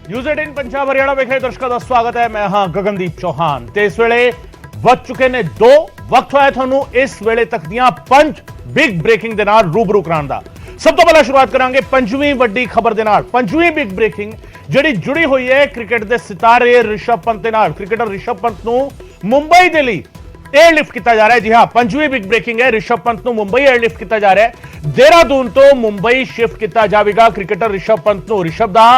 News 18 Punjab Haryana वेखे दर्शकों का स्वागत है। मैं हां गगनदीप चौहान ते इस वेले वक्त चुके ने दो वक्त होया थानू इस वेले तक दियां 5 बिग ब्रेकिंग दे नाल रूबरू कराउण दा। सब तो पहला शुरुआत करांगे पंजवीं वड्डी खबर दे नाल। पंजवीं बिग ब्रेकिंग जिहड़ी जुड़ी हुई है क्रिकेट दे सितारे ऋषभ पंत दे नाल। क्रिकेटर ऋषभ पंत नू मुंबई दे लई एयरलिफ्ट किया जा रहा है। जी हां, पंजवीं बिग ब्रेकिंग है। ऋषभ पंत नू मुंबई एयरलिफ्ट किया जा रहा है। देहरादून तो मुंबई शिफ्ट किया जाएगा क्रिकेटर ऋषभ पंत नू। ऋषभ दा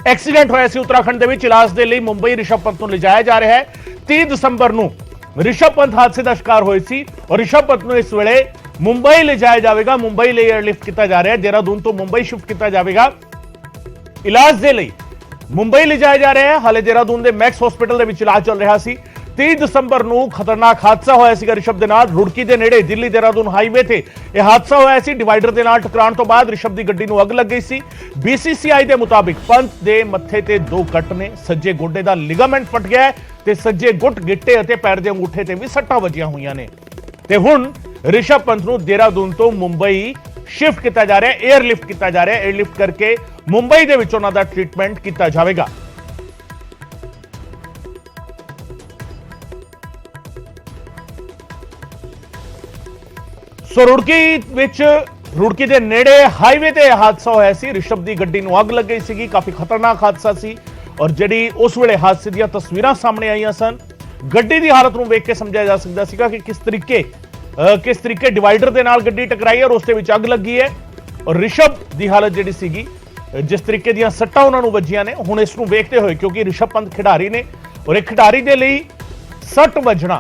एक्सीडेंट होया सी उत्तराखंड दे विच, इलाज दे लई मुंबई ऋषभ पंत नू लिजाया जा रहा है। 30 दिसंबर नू ऋषभ पंत हादसे का शिकार होए सी और ऋषभ पंत नू इस वेले मुंबई ले जाया जाएगा। मुंबई ले एयरलिफ्ट किया जा रहा है। देहरादून तो मुंबई शिफ्ट किया जाएगा इलाज दे लई मुंबई ले जाया जा रहा है। हाले देहरादून के मैक्स हॉस्पिटल दे विच इलाज चल रहा सी। 30 दिसंबर ਨੂੰ ਖਤਰਨਾਕ ਹਾਦਸਾ ਹੋਇਆ ਸੀਗਾ ਰਿਸ਼ਭ ਦੇ ਨਾਲ। ਰੁੜਕੀ ਦੇ ਨੇੜੇ ਦਿੱਲੀ ਦੇਹਰਾਦੂਨ ਹਾਈਵੇ ਤੇ ਇਹ ਹਾਦਸਾ ਹੋਇਆ ਸੀ। ਡਿਵਾਈਡਰ ਦੇ ਨਾਲ ਟਕਰਾਉਣ ਤੋਂ ਬਾਅਦ ਰਿਸ਼ਭ ਦੀ ਗੱਡੀ ਨੂੰ ਅੱਗ ਲੱਗ ਗਈ ਸੀ। BCCI ਦੇ ਮੁਤਾਬਿਕ ਪੰਤ ਦੇ ਮੱਥੇ ਤੇ 2 ਕੱਟ ਨੇ। ਸੱਜੇ ਗੋਡੇ ਦਾ ਲਿਗਾਮੈਂਟ ਫਟ ਗਿਆ ਹੈ ਤੇ ਸੱਜੇ ਗੁੱਟ, ਗਿੱਟੇ ਅਤੇ ਪੈਰ ਦੇ ਅੰਗੂਠੇ ਤੇ ਵੀ ਸੱਟਾਂ ਵੱਜੀਆਂ ਹੋਈਆਂ ਨੇ। ਤੇ ਹੁਣ ਰਿਸ਼ਭ ਪੰਤ ਨੂੰ ਦੇਹਰਾਦੂਨ ਤੋਂ ਮੁੰਬਈ शिफ्ट किया जा रहा है, एयरलिफ्ट किया जा रहा है। एयरलिफ्ट करके मुंबई ਦੇ ਵਿੱਚ ਉਹਨਾਂ ਦਾ ट्रीटमेंट किया जाएगा। सो रुड़की के नेड़े हाईवे ते हादसा होया सी। ऋषभ की गड्डी नूं अग लग गई सी। काफी खतरनाक हादसा सी और जिहड़ी उस वेले हादसे दी तस्वीरां सामने आईयां सन। गड्डी की हालत नूं वेख के समझाया जा सकदा सीगा कि किस तरीके डिवाइडर के नाल गड्डी टकराई और उसके विच अग लगी है और ऋषभ की हालत जिहड़ी सीगी जिस तरीके दी सट्टां उन्हां नूं वजीआं ने। हुण इस नूं वेखते हुए क्योंकि ऋषभ पंत खिडारी ने और एक खिडारी दे लई सट वजना,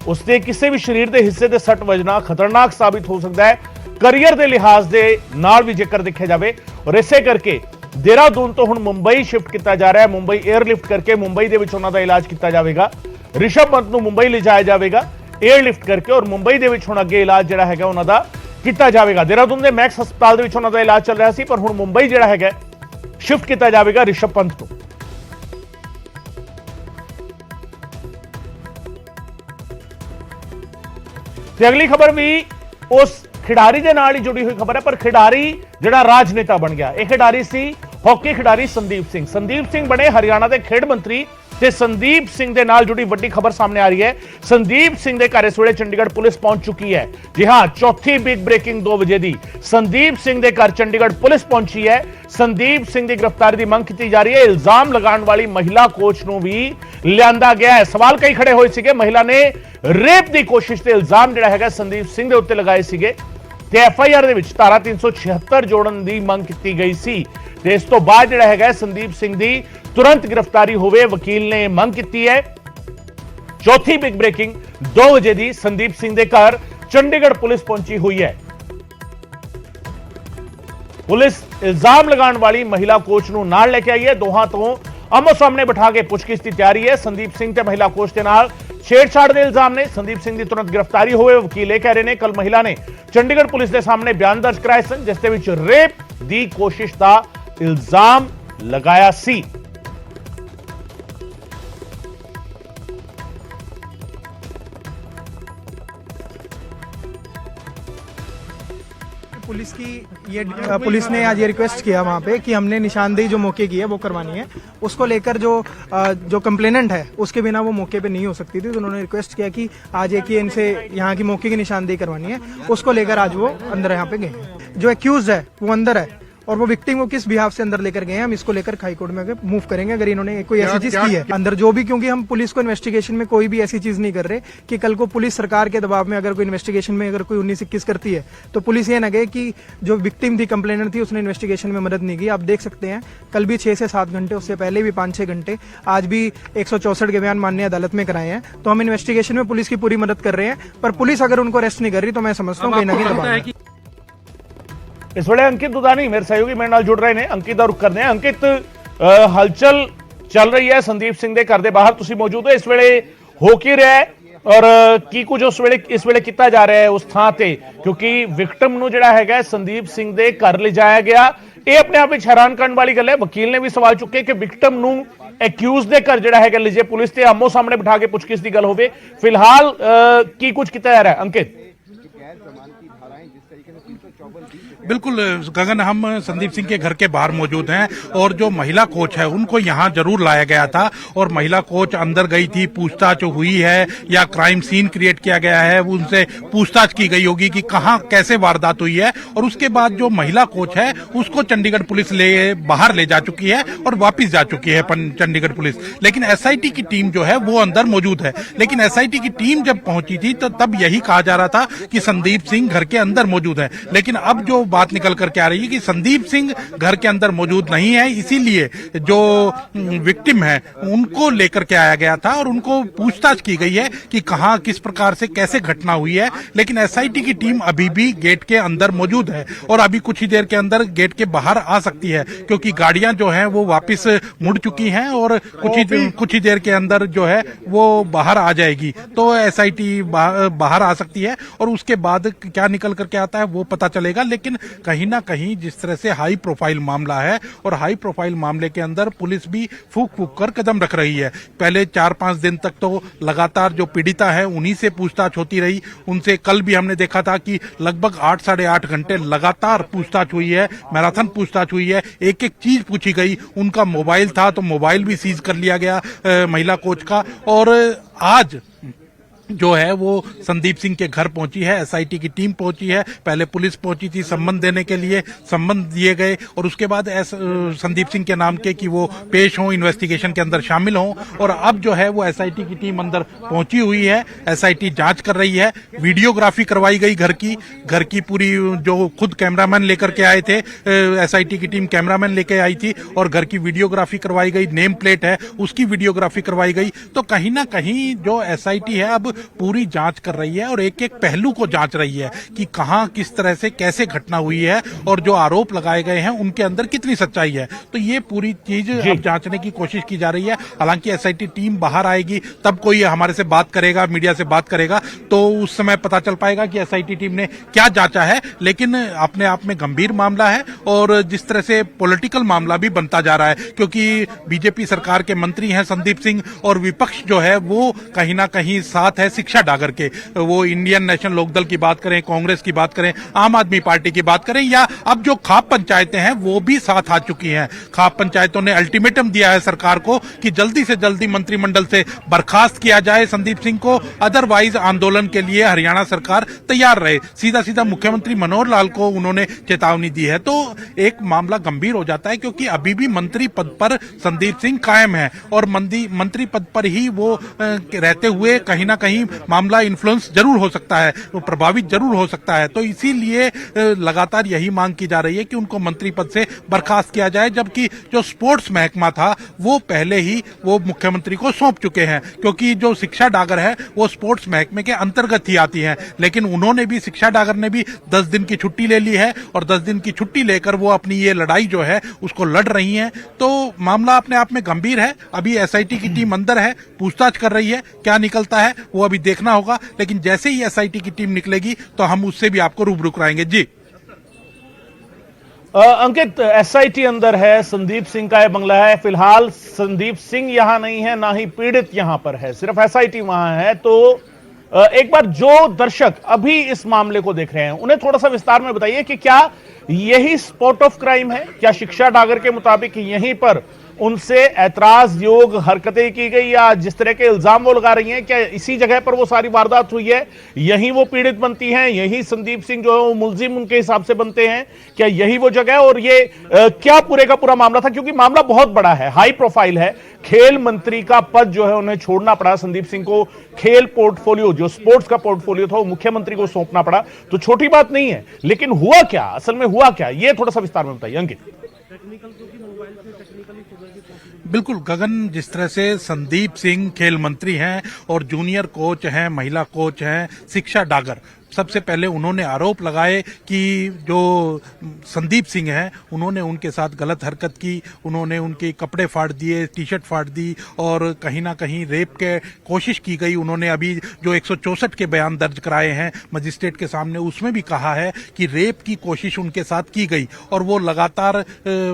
उसके किसी भी शरीर के हिस्से से सट वजना खतरनाक साबित हो सकता है करियर के लिहाज के नाल भी जेकर देखा जाए। और इसे करके देहरादून तो हुण मुंबई शिफ्ट किया जा रहा है। मुंबई एयरलिफ्ट करके मुंबई के उन्हों का इलाज किया जाएगा। ऋषभ पंत नूं मुंबई ले जाया जाएगा एयरलिफ्ट करके और मुंबई के हुण अगे इलाज जिहड़ा हैगा उन्हां दा किया जाएगा। देहरादून के मैक्स हस्पताल के उन्हों का इलाज चल रहा सी पर हुण मुंबई जिहड़ा हैगा शिफ्ट किया जाएगा ऋषभ पंत नूं। अगली खबर भी उस खिडारी के नाल ही जुड़ी हुई खबर है पर खिडारी जिहड़ा राजनेता बन गया। यह खिडारी सी हॉकी खिडारी संदीप सिंह। संदीप सिंह बने हरियाणा के खेड मंत्री ते संदीप सिंह के नाल जुड़ी वड्डी खबर सामने आ रही है। संदीप सिंह के घर इस वेले चंडीगढ़ पुलिस पहुंच चुकी है। जी हां, चौथी बिग ब्रेकिंग 2 बजे दी संदीप सिंह के घर चंडीगढ़ पुलिस पहुंची है। संदीप सिंह की गिरफ्तारी की मंग की जा रही है। इल्जाम लगाने वाली महिला कोच नूं भी लियांदा गया है। सवाल कई खड़े होए सीगे। महिला ने रेप की कोशिश के इल्जाम जिहड़ा हैगा संदीप सिंह के उत्ते लगाए सीगे ते FIR दे विच धारा 376 जोड़न की मंग की गई सी ते इस तो बाद जिहड़ा हैगा संदीप सिंह की तुरंत गिरफ्तारी होवे वकील ने मंग की है। चौथी बिग ब्रेकिंग 2 बजे दी संदीप सिंह के घर चंडीगढ़ पुलिस पहुंची हुई है। पुलिस इल्जाम लगाने वाली महिला कोच नूं नाल लेके आई है। दोहां तो आमो सामने बिठा के पुछगिछ की तैयारी है। संदीप सिंह ते महिला कोच के नाल छेड़छाड़ के इल्जाम ने। संदीप सिंह की तुरंत गिरफ्तारी होवे वकील यह कह रहे हैं कल महिला ने चंडीगढ़ पुलिस के सामने बयान दर्ज कराए सन जिसके विच रेप की कोशिश का इल्जाम लगाया सी। पुलिस ने आज ये रिक्वेस्ट किया वहाँ पे कि हमने निशानदेही जो मौके की है वो करवानी है। उसको लेकर जो कंप्लेनेंट है उसके बिना वो मौके पे नहीं हो सकती थी। तो उन्होंने रिक्वेस्ट किया कि आज एक ही इनसे यहाँ की मौके की निशानदेही करवानी है। उसको लेकर आज वो अंदर यहाँ पे गए हैं। जो एक्यूज है वो अंदर है और वो विक्टिम को किस बिहाफ से अंदर लेकर गए हैं हम इसको लेकर हाई कोर्ट में मूव करेंगे अगर इन्होंने कोई ऐसी चीज की है अंदर जो भी। क्योंकि हम पुलिस को इन्वेस्टिगेशन में कोई भी ऐसी चीज नहीं कर रहे कि कल को पुलिस सरकार के दबाव में अगर कोई इन्वेस्टिगेशन में अगर कोई 19-21 करती है तो पुलिस ये ना कहे कि जो विक्टिम थी कंप्लेनेंट थी उसने इन्वेस्टिगेशन में मदद नहीं की। आप देख सकते हैं कल भी 6 से 7 घंटे, उससे पहले भी 5-6 घंटे, आज भी 164 के बयान माननीय अदालत में कराए हैं। तो हम इन्वेस्टिगेशन में पुलिस की पूरी मदद कर रहे हैं पर पुलिस अगर उनको अरेस्ट नहीं कर रही तो मैं समझता हूँ कहीं ना कहीं दबाव। इस वे अंकित दुधानी मेरे सहयोगी मेरे नाल जुड़ रहे हैं। अंकित का रुख करने। अंकित, हलचल चल रही है संदीप सिंह के घर के बाहर, तुसी मौजूद हो इस वेले हो की रहा है और की कुछ उस वेले इस वेले किया जा रहा है उस थां ते क्योंकि विक्टिम नूं जिहड़ा हैगा संदीप सिंह के घर ले जाया गया। ये अपने आप में हैरान करने वाली गल है। वकील ने भी सवाल चुके कि विक्टिम नूं एक्यूज के घर जिहड़ा हैगा लिजे पुलिस के आमो सामने बिठा के पुछगिछ की गल होवे। फिलहाल की कुछ किया जा रहा है अंकित? बिल्कुल गगन, हम संदीप सिंह के घर के बाहर मौजूद हैं और जो महिला कोच है उनको यहाँ जरूर लाया गया था और महिला कोच अंदर गई थी, पूछताछ हुई है या क्राइम सीन क्रिएट किया गया है, उनसे पूछताछ की गई होगी कि कहाँ कैसे वारदात हुई है और उसके बाद जो महिला कोच है उसको चंडीगढ़ पुलिस बाहर ले जा चुकी है और वापिस जा चुकी है चंडीगढ़ पुलिस। लेकिन एसआईटी की टीम जो है वो अंदर मौजूद है। लेकिन एसआईटी की टीम जब पहुंची थी तो तब यही कहा जा रहा था कि संदीप सिंह घर के अंदर मौजूद है। लेकिन अब जो बात निकल करके आ रही है कि संदीप सिंह घर के अंदर मौजूद नहीं है, इसीलिए जो विक्टिम है उनको लेकर के आया गया था और उनको पूछताछ की गई है कि कहां किस प्रकार से कैसे घटना हुई है। लेकिन एसआईटी की टीम अभी भी गेट के अंदर मौजूद है और अभी कुछ ही देर के अंदर गेट के बाहर आ सकती है क्योंकि गाड़ियां जो हैं वो वापस मुड़ चुकी हैं और कुछ ही देर के अंदर जो है वो बाहर आ जाएगी। तो एसआईटी बाहर आ सकती है और उसके बाद क्या निकल करके आता है वो पता चलेगा। लेकिन कहीं ना कहीं जिस तरह से हाई प्रोफाइल मामला है और हाई प्रोफाइल मामले के अंदर पुलिस भी फूक फूक कर कदम रख रही है। पहले 4-5 दिन तक तो लगातार जो पीड़िता है उन्हीं से पूछताछ होती रही। उनसे कल भी हमने देखा था कि लगभग 8 साढ़े 8 घंटे लगातार पूछताछ हुई है, मैराथन पूछताछ हुई है, एक एक चीज पूछी गई। उनका मोबाइल था तो मोबाइल भी सीज कर लिया गया महिला कोच का। और आज जो है वो संदीप सिंह के घर पहुंची है, एसआईटी की टीम पहुंची है। पहले पुलिस पहुंची थी संबंध देने के लिए, संबंध दिए गए और उसके बाद संदीप सिंह के नाम के कि वो पेश हों, इन्वेस्टिगेशन के अंदर शामिल हों। और अब जो है वो एसआईटी की टीम अंदर पहुंची हुई है, एसआईटी जांच कर रही है। वीडियोग्राफी करवाई गई घर की पूरी, जो खुद कैमरामैन लेकर के आए थे, एसआईटी की टीम कैमरामैन लेके आई थी और घर की वीडियोग्राफी करवाई गई। नेम प्लेट है उसकी वीडियोग्राफी करवाई गई। तो कहीं ना कहीं जो एसआईटी है अब पूरी जांच कर रही है और एक एक पहलू को जांच रही है कि कहां किस तरह से कैसे घटना हुई है और जो आरोप लगाए गए हैं उनके अंदर कितनी सच्चाई है। तो ये पूरी चीज अब जांचने की कोशिश की जा रही है। हालांकि एसआईटी टीम बाहर आएगी तब कोई हमारे से बात करेगा, मीडिया से बात करेगा, तो उस समय पता चल पाएगा कि एसआईटी टीम ने क्या जांचा है। लेकिन अपने आप में गंभीर मामला है और जिस तरह से पॉलिटिकल मामला भी बनता जा रहा है क्योंकि बीजेपी सरकार के मंत्री हैं संदीप सिंह और विपक्ष जो है वो कहीं ना कहीं साथ है शिक्षा डागर के। वो इंडियन नेशनल लोकदल की बात करें, कांग्रेस की बात करें, आम आदमी पार्टी की बात करें या अब जो खाप पंचायतें हैं वो भी साथ आ चुकी हैं। खाप पंचायतों ने अल्टीमेटम दिया है सरकार को कि जल्दी से जल्दी मंत्रिमंडल से बर्खास्त किया जाए संदीप सिंह को, अदरवाइज आंदोलन के लिए हरियाणा सरकार तैयार रहे। सीधा सीधा मुख्यमंत्री मनोहर लाल को उन्होंने चेतावनी दी है। तो एक मामला गंभीर हो जाता है क्योंकि अभी भी मंत्री पद पर संदीप सिंह कायम है और मंत्री पद पर ही वो रहते हुए कहीं ना कहीं मामला इन्फ्लुएंस जरूर हो सकता है, वो प्रभावित जरूर हो सकता है। तो इसीलिए लगातार यही मांग की जा रही है कि उनको मंत्री पद से बर्खास्त किया जाए। जबकि जो स्पोर्ट्स महकमा था वो पहले ही वो मुख्यमंत्री को सौंप चुके हैं क्योंकि जो शिक्षा डागर है वो स्पोर्ट्स महकमे के अंतर्गत ही आती है। लेकिन उन्होंने भी, शिक्षा डागर ने भी 10 दिन की छुट्टी ले ली है और 10 दिन की छुट्टी लेकर वो अपनी ये लड़ाई जो है उसको लड़ रही है। तो मामला अपने आप में गंभीर है। अभी एसआईटी की टीम अंदर है, पूछताछ कर रही है, क्या निकलता है वो अभी देखना होगा। लेकिन जैसे ही एसआईटी की टीम निकलेगी तो हम उससे भी आपको रूबरू कराएंगे। जी अंकित, एसआईटी अंदर है, संदीप सिंह का यह बंगला है। फिलहाल संदीप सिंह यहां नहीं है, ना ही पीड़ित यहां पर है, सिर्फ एसआईटी वहां है। तो एक बार जो दर्शक अभी इस मामले को देख रहे हैं उन्हें थोड़ा सा विस्तार में बताइए कि क्या यही स्पॉट ऑफ क्राइम है? क्या शिक्षा डागर के मुताबिक यहीं पर उनसे ऐतराज योग हरकतें की गई या जिस तरह के इल्जाम वो लगा रही हैं, क्या इसी जगह पर वो सारी वारदात हुई है? यही वो पीड़ित बनती हैं, यही संदीप सिंह जो है वो मुलजिम उनके हिसाब से बनते हैं? क्या यही वो जगह है? और ये क्या पूरे का पूरा मामला था? क्योंकि मामला बहुत बड़ा है, हाई प्रोफाइल है। खेल मंत्री का पद जो है उन्हें छोड़ना पड़ा संदीप सिंह को। खेल पोर्टफोलियो, जो स्पोर्ट्स का पोर्टफोलियो था, वो मुख्यमंत्री को सौंपना पड़ा। तो छोटी बात नहीं है। लेकिन हुआ क्या, असल में हुआ क्या, ये थोड़ा सा विस्तार में बताइए अंकित। बिल्कुल गगन, जिस तरह से संदीप सिंह खेल मंत्री हैं और जूनियर कोच हैं, महिला कोच हैं शिक्षा डागर, सबसे पहले उन्होंने आरोप लगाए कि जो संदीप सिंह हैं उन्होंने उनके साथ गलत हरकत की, उन्होंने उनके कपड़े फाड़ दिए, टी शर्ट फाड़ दी और कहीं ना कहीं रेप के कोशिश की गई। उन्होंने अभी जो 164 के बयान दर्ज कराए हैं मजिस्ट्रेट के सामने, उसमें भी कहा है कि रेप की कोशिश उनके साथ की गई और वो लगातार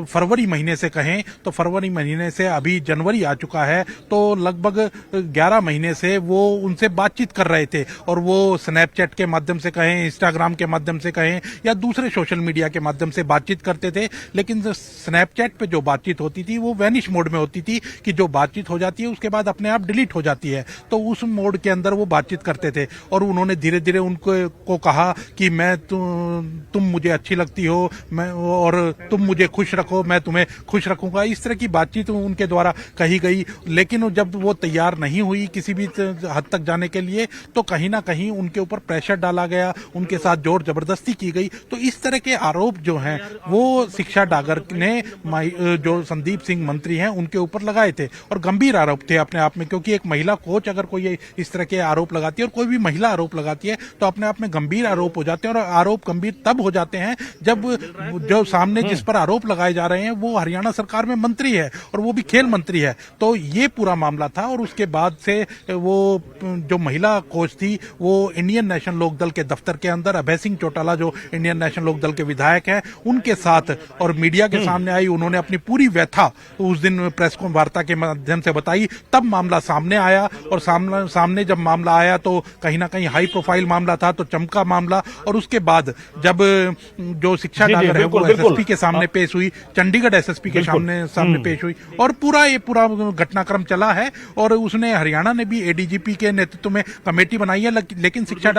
फरवरी महीने से कहें तो फरवरी महीने से अभी जनवरी आ चुका है, तो लगभग 11 महीने से वो उनसे बातचीत कर रहे थे और वो स्नैपचैट के माध्यम माध्यम से कहें, इंस्टाग्राम के माध्यम से कहें या दूसरे सोशल मीडिया के माध्यम से बातचीत करते थे। लेकिन स्नैपचैट पे जो बातचीत होती थी वो वैनिश मोड में होती थी कि जो बातचीत हो जाती है उसके बाद अपने आप डिलीट हो जाती है। तो उस मोड के अंदर वो बातचीत करते थे और उन्होंने धीरे धीरे उनको कहा कि मैं तुम मुझे अच्छी लगती हो, मैं और तुम मुझे खुश रखो, मैं तुम्हें खुश रखूंगा। इस तरह की बातचीत उनके द्वारा कही गई। लेकिन जब वो तैयार नहीं हुई किसी भी हद तक जाने के लिए तो कहीं ना कहीं उनके ऊपर प्रेशर डाला गया, उनके साथ जोर जबरदस्ती की गई। तो इस तरह के आरोप जो हैं वो शिक्षा डागर ने जो संदीप सिंह मंत्री हैं उनके ऊपर लगाए थे और गंभीर आरोप थे अपने आप में, क्योंकि एक महिला कोच अगर कोई इस तरह के आरोप लगाती है और कोई भी महिला आरोप लगाती है तो अपने आप में गंभीर आरोप हो जाते हैं। और आरोप गंभीर तब हो जाते हैं जब जो सामने जिस पर आरोप लगाए जा रहे हैं वो हरियाणा सरकार में मंत्री है और वो भी खेल मंत्री है। तो ये पूरा मामला था और उसके बाद से वो जो महिला कोच थी वो इंडियन नेशनल लोकदल के दफ्तर के अंदर अभय सिंह चौटाला जो इंडियन नेशनल लोकदल के विधायक हैं उनके साथ और मीडिया के सामने आई। उन्होंने अपनी पूरी व्यथा उस दिन प्रेस वार्ता के माध्यम से बताई। तब मामला सामने आया और सामने जब मामला आया तो कहीं ना कहीं हाई प्रोफाइल मामला था, तो चमका मामला। और उसके बाद जब जो शिक्षा डागर है वो एसएसपी के सामने पेश हुई, चंडीगढ़ एसएसपी के सामने पेश हुई और ये पूरा घटनाक्रम चला है। और उसने हरियाणा ने भी एडीजीपी के नेतृत्व में कमेटी बनाई है। लेकिन शिक्षा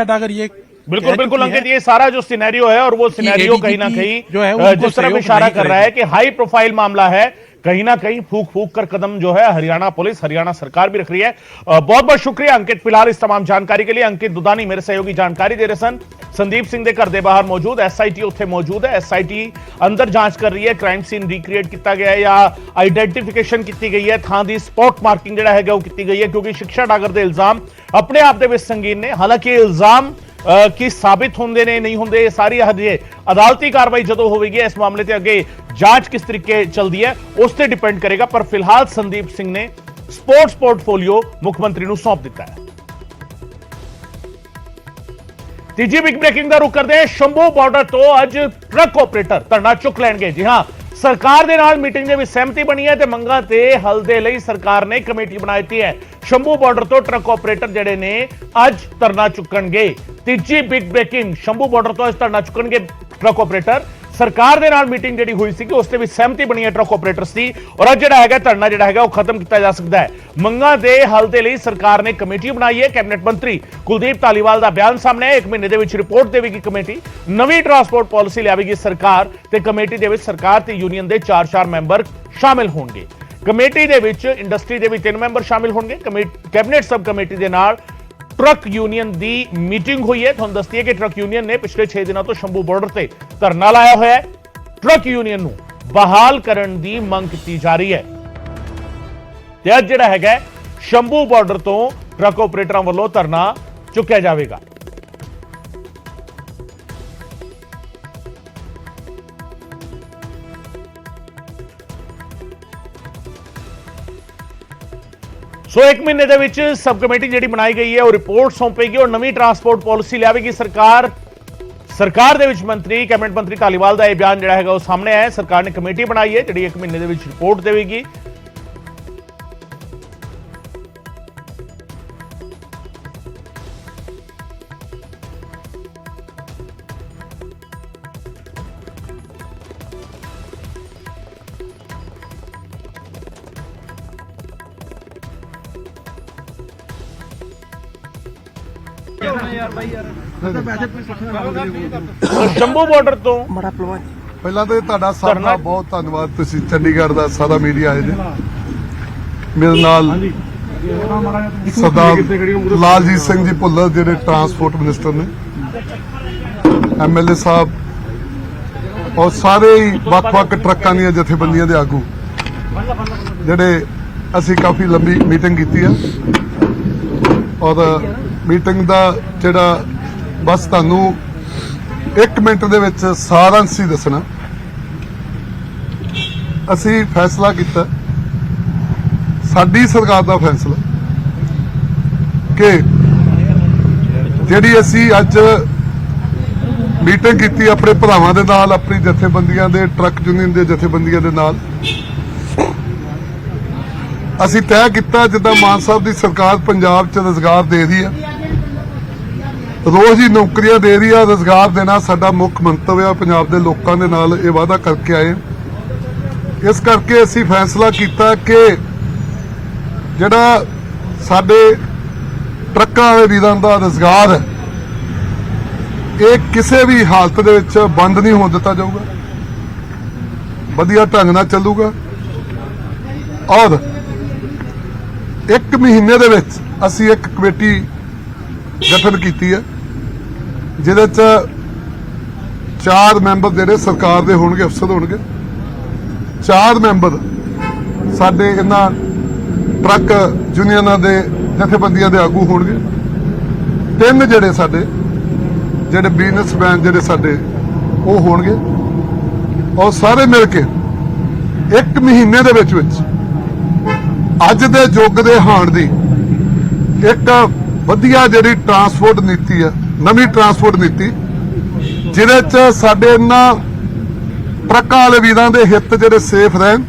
डागर ये बिल्कुल अंकित, ये सारा जो सिनेरियो है और वो सिनेरियो कहीं ना कहीं जो है जिस तरफ इशारा कर रहा है कि हाई प्रोफाइल मामला है, कहीं ना कहीं फूक कर कदम जो है हरियाणा पुलिस, हरियाणा सरकार भी रख रही है। बहुत बहुत शुक्रिया अंकित फिलहाल इस तमाम जानकारी के लिए। अंकित दुदानी मेरे सहयोगी जानकारी दे रहे सन। संदीप सिंह दे घर दे बाहर मौजूद, एसआईटी उत्थे मौजूद है। एसआईटी अंदर जांच कर रही है, क्राइम सीन रिक्रिएट किया गया है या आइडेंटिफिकेशन की गई है, थां दी स्पॉट मार्किंग जिहड़ा है वो की गई है, क्योंकि शिक्षा डागर दे इल्जाम अपने आप दे विच संगीन ने। हालांकि इल्जाम कि साबित होंदे ने नहीं होंदे सारी हजे अदालती कार्रवाई जदों होगी इस मामले ते अगे जांच किस तरीके चलती है उस ते डिपेंड करेगा। पर फिलहाल संदीप सिंह ने स्पोर्ट्स पोर्टफोलियो मुख्यमंत्री नूं सौंप दिता है। तीजी बिग ब्रेकिंग का रुख करते हैं। शंभू बॉर्डर तो अज ट्रक ऑपरेटर धरना चुक लैणगे। जी हां, सरकार दे नाल मीटिंग दे विच सहमति बनी है ते मंगां ते हल दे लई सरकार ने कमेटी बनाई दी है। शंभू बॉर्डर तो ट्रक ऑपरेटर जिहड़े ने अज धरना चुकणगे। तीजी बिग ब्रेकिंग, शंभू बॉर्डर तो अज धरना चुकणगे ट्रक ऑपरेटर। सरकार दे नाल मीटिंग जिहड़ी हुई सी उस ते भी सहमति बनी है ट्रक ऑपरेटर्स की और अज जिहड़ा हैगा धरना जिहड़ा हैगा वो खत्म किया जा सकता है। मंगां दे हल दे लई सरकार ने कमेटी बनाई है। कैबिनेट मंत्री कुलदीप धालीवाल का बयान सामने है। 1 महीने दे विच रिपोर्ट देवेगी कमेटी, नवी ट्रांसपोर्ट पॉलिसी लियावेगी सरकार ते कमेटी दे विच सरकार ते यूनियन दे 4 मैंबर शामिल होणगे। कमेटी दे विच इंडस्ट्री दे भी 3 मैंबर शामिल होणगे। कैबिनेट सब कमेटी दे नाल ट्रक यूनियन की मीटिंग हुई है। तुहानूं दस दईए कि ट्रक यूनियन ने पिछले 6 दिनों तो शंभू बॉर्डर से धरना लाया हुआ है। ट्रक यूनियन नूं बहाल करने की मंग की जा रही है ते अज जिहड़ा हैगा शंभू बॉर्डर तो ट्रक ऑपरेटरों वालों धरना चुक्या जाएगा। सो 1 महीने दे विच सब कमेटी जिहड़ी बनाई गई है वो रिपोर्ट सौंपेगी और नवी ट्रांसपोर्ट पॉलिसी लियावेगी सरकार। सरकार दे विच मंत्री कैबिनेट मंत्री धालीवाल का यह बयान जिहड़ा हैगा वो सामने आया। सरकार ने कमेटी बनाई है जिहड़ी 1 महीने दे विच रिपोर्ट देवेगी। शंभू बॉर्डर तो ਪਹਿਲਾਂ ਤਾਂ ਤੁਹਾਡਾ ਸਭ ਦਾ ਬਹੁਤ ਧੰਨਵਾਦ। ਤੁਸੀਂ ਚੰਡੀਗੜ੍ਹ ਦਾ ਸਾਰਾ ਮੀਡੀਆ ਆਏ ਜੇ। ਮੇਰੇ ਨਾਲ ਸਰਦਾਰ ਲਾਲਜੀਤ ਸਿੰਘ ਜੀ ਭੁੱਲਰ ਜਿਹੜੇ ਟਰਾਂਸਪੋਰਟ ਮਿਨਿਸਟਰ ਨੇ, ਐਮਐਲਏ ਸਾਹਿਬ ਔਰ ਸਾਰੇ ਹੀ ਵੱਖ-ਵੱਖ ਟਰੱਕਾਂ ਦੀਆਂ ਜਥੇਬੰਦੀਆਂ ਦੇ ਆਗੂ ਜਿਹੜੇ ਅਸੀਂ ਕਾਫੀ ਲੰਬੀ ਮੀਟਿੰਗ ਕੀਤੀ ਆ ਔਰ ਮੀਟਿੰਗ ਦਾ ਜਿਹੜਾ ਬਸ ਤੁਹਾਨੂੰ 1 ਮਿੰਟ ਦੇ ਵਿੱਚ ਸਾਰਾਂਸ਼ ਹੀ ਦੱਸਣਾ। ਅਸੀਂ ਫੈਸਲਾ ਕੀਤਾ, ਸਾਡੀ ਸਰਕਾਰ ਦਾ ਫੈਸਲਾ ਕਿ ਜਿਹੜੀ ਅਸੀਂ ਅੱਜ ਮੀਟਿੰਗ ਕੀਤੀ ਆਪਣੇ ਭਰਾਵਾਂ ਦੇ ਨਾਲ, ਆਪਣੀ ਜਥੇਬੰਦੀਆਂ ਦੇ, ਟਰੱਕ ਯੂਨੀਅਨ ਦੇ ਜਥੇਬੰਦੀਆਂ ਦੇ ਨਾਲ, ਅਸੀਂ ਤੈਅ ਕੀਤਾ ਜਿੱਦਾਂ ਮਾਨ ਸਾਹਿਬ ਦੀ ਸਰਕਾਰ ਪੰਜਾਬ 'ਚ ਰੁਜ਼ਗਾਰ ਦੇ ਰਹੀ ਹੈ ਰੋਜ਼ ਹੀ ਨੌਕਰੀਆਂ ਦੇ ਰਹੀ ਆ, ਰੁਜ਼ਗਾਰ ਦੇਣਾ ਸਾਡਾ ਮੁੱਖ ਮੰਤਵ ਆ। ਪੰਜਾਬ ਦੇ ਲੋਕਾਂ ਦੇ ਨਾਲ ਇਹ ਵਾਅਦਾ ਕਰਕੇ ਆਏ। ਇਸ ਕਰਕੇ ਅਸੀਂ ਫੈਸਲਾ ਕੀਤਾ ਕਿ ਜਿਹੜਾ ਸਾਡੇ ਟਰੱਕਾਂ ਵਾਲੇ ਵੀਰਾਂ ਦਾ ਰੁਜ਼ਗਾਰ ਹੈ ਇਹ ਕਿਸੇ ਵੀ ਹਾਲਤ ਦੇ ਵਿੱਚ ਬੰਦ ਨਹੀਂ ਹੋਣ ਦਿੱਤਾ ਜਾਊਗਾ, ਵਧੀਆ ਢੰਗ ਨਾਲ ਚੱਲੂਗਾ। ਔਰ 1 ਮਹੀਨੇ ਦੇ ਵਿੱਚ ਅਸੀਂ ਇੱਕ ਕਮੇਟੀ ਗਠਨ ਕੀਤੀ ਹੈ ਜਿਹਦੇ ਚ 4 ਮੈਂਬਰ ਜਿਹੜੇ ਸਰਕਾਰ ਦੇ ਹੋਣਗੇ, ਅਫਸਰ ਹੋਣਗੇ। 4 ਮੈਂਬਰ ਸਾਡੇ ਇਹਨਾਂ ਟਰੱਕ ਯੂਨੀਅਨਾਂ ਦੇ ਜਥੇਬੰਦੀਆਂ ਦੇ ਆਗੂ ਹੋਣਗੇ। 3 ਜਿਹੜੇ ਬਿਜ਼ਨਸਮੈਨ ਜਿਹੜੇ ਸਾਡੇ ਉਹ ਹੋਣਗੇ। ਔਰ ਸਾਰੇ ਮਿਲ ਕੇ 1 ਮਹੀਨੇ ਦੇ ਵਿੱਚ ਅੱਜ ਦੇ ਯੁੱਗ ਦੇ ਹਾਣ ਦੀ ਇੱਕ ਵਧੀਆ ਜਿਹੜੀ ਟਰਾਂਸਪੋਰਟ ਨੀਤੀ ਹੈ, ਨਵੀਂ ਟਰਾਂਸਪੋਰਟ ਨੀਤੀ, ਜਿਹਦੇ ਚ ਸਾਡੇ ਇਹਨਾਂ ਟਰੱਕਾਂ ਵਾਲੇ ਵੀਰਾਂ ਦੇ ਹਿੱਤ ਜਿਹੜੇ ਸੇਫ ਰਹਿਣ,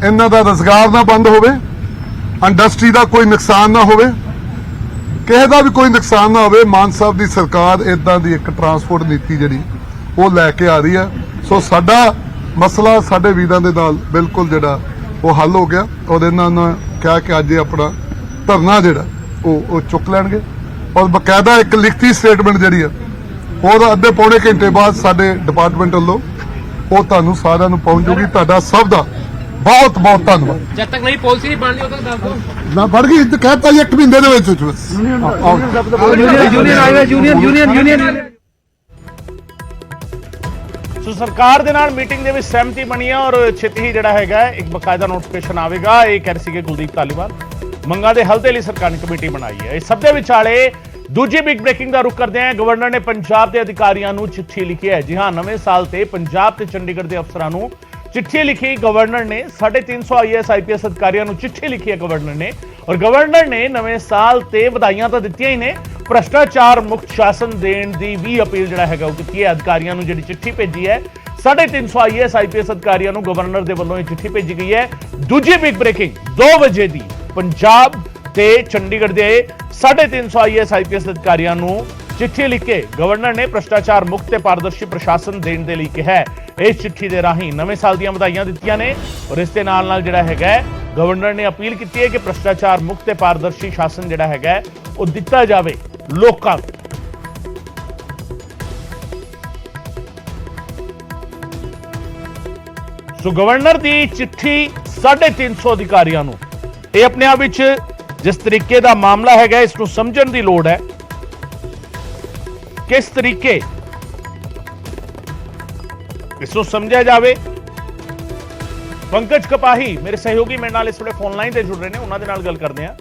ਇਹਨਾਂ ਦਾ ਰੁਜ਼ਗਾਰ ਨਾ ਬੰਦ ਹੋਵੇ, ਇੰਡਸਟਰੀ ਦਾ ਕੋਈ ਨੁਕਸਾਨ ਨਾ ਹੋਵੇ, ਕਿਸੇ ਦਾ ਵੀ ਕੋਈ ਨੁਕਸਾਨ ਨਾ ਹੋਵੇ। ਮਾਨ ਸਾਹਿਬ ਦੀ ਸਰਕਾਰ ਇਦਾਂ ਦੀ ਇੱਕ ਟਰਾਂਸਪੋਰਟ ਨੀਤੀ ਜਿਹੜੀ ਉਹ ਲੈ ਕੇ ਆ ਰਹੀ ਹੈ। ਸੋ ਸਾਡਾ ਮਸਲਾ ਸਾਡੇ ਵੀਰਾਂ ਦੇ ਨਾਲ ਬਿਲਕੁਲ ਜਿਹੜਾ ਉਹ ਹੱਲ ਹੋ ਗਿਆ। ਔਰ ਇਹਨਾਂ ਨੇ ਕਿਹਾ ਕਿ ਅੱਜ ਇਹ ਆਪਣਾ ਧਰਨਾ ਜਿਹੜਾ ਉਹ ਚੁੱਕ ਲੈਣਗੇ। ਔਰ ਬਕਾਇਦਾ ਇੱਕ ਲਿਖਤੀ ਸਟੇਟਮੈਂਟ ਜਿਹੜੀ ਹੈ ਉਹ ਅੱਧੇ ਪੌਣੇ ਘੰਟੇ ਬਾਅਦ ਸਾਡੇ ਡਿਪਾਰਟਮੈਂਟ ਵੱਲੋਂ ਉਹ ਤੁਹਾਨੂੰ ਸਾਰਿਆਂ ਨੂੰ ਪਹੁੰਚ ਜੂਗੀ। ਤੁਹਾਡਾ ਸਭ ਦਾ ਬਹੁਤ ਬਹੁਤ ਧੰਨਵਾਦ। जब तक नई पॉलिसी नहीं बन रही उਦੋਂ तक दस दो। ਨਾ ਫੜ ਗਈ ਕਹਿਤਾ ਜੀ 1 ਮਹੀਨੇ ਦੇ ਵਿੱਚ ਬਸ। ਸੋ ਸਰਕਾਰ ਦੇ ਨਾਲ ਮੀਟਿੰਗ ਦੇ ਵਿੱਚ ਸਹਿਮਤੀ ਬਣੀ ਹੈ ਔਰ ਛੇਤੀ ਹੀ ਜਿਹੜਾ ਹੈਗਾ ਇੱਕ ਬਕਾਇਦਾ ਨੋਟੀਫਿਕੇਸ਼ਨ ਆਵੇਗਾ। ਇਹ ਕਹਿ ਰਹੇ ਸੀਗੇ ਕੁਲਦੀਪ ਧਾਲੀਵਾਲ। ਮੰਗਾਂ ਦੇ ਹੱਲ ਦੇ ਲਈ ਸਰਕਾਰ ਨੇ ਕਮੇਟੀ ਬਣਾਈ ਹੈ। ਇਸ ਸਭ ਦੇ ਵਿਚਾਲੇ ਦੂਜੀ ਬਿਗ ਬ੍ਰੇਕਿੰਗ ਦਾ ਰੁਖ ਕਰਦੇ ਹਾਂ। ਗਵਰਨਰ ਨੇ ਪੰਜਾਬ ਦੇ ਅਧਿਕਾਰੀਆਂ ਨੂੰ ਚਿੱਠੀ ਲਿਖੀ ਹੈ। ਜੀ ਹਾਂ, ਨਵੇਂ ਸਾਲ ਤੇ ਪੰਜਾਬ ਤੇ ਚੰਡੀਗੜ੍ਹ ਦੇ ਅਫਸਰਾਂ ਨੂੰ चिट्ठी लिखी गवर्नर ने। 350 IAS IPS अधिकारियों को चिट्ठी लिखी है गवर्नर ने। और गवर्नर ने नवे साल ते बधाइयां तो दित्तियां ही ने, भ्रष्टाचार मुक्त शासन देने की भी अपील जिहड़ा हैगा वो कीती है। अधिकारियों को जिहड़ी चिट्ठी भेजी है 350 IAS IPS अधिकारियों को गवर्नर के वल्लों चिट्ठी भेजी गई है। दूजी बिग ब्रेकिंग 2 बजे की पंजाब ते चंडीगढ़ के 350 IAS IPS अधिकारियों को चिट्ठी लिख के गवर्नर ने भ्रष्टाचार मुक्त ते पारदर्शी प्रशासन देने के लिए कहा है। इस चिट्ठी के राही नवे साल दी बधाइयां दित्तियां ने और इस दे नाल नाल जिहड़ा हैगा गवर्नर ने अपील की है कि भ्रष्टाचार मुक्त ते पारदर्शी शासन जिहड़ा हैगा वो दिता जावे लोकां नूं। सो गवर्नर की चिट्ठी 350 अधिकारियों नूं ये अपने आप विच जिस तरीके का मामला हैगा इसनूं समझण दी लोड़ है। किस तरीके इसको समझा जाए। पंकज कपाही मेरे सहयोगी मेरे नाल इस वे फोन लाइन से जुड़ रहे हैं, उन्होंने नाल गल करते हैं।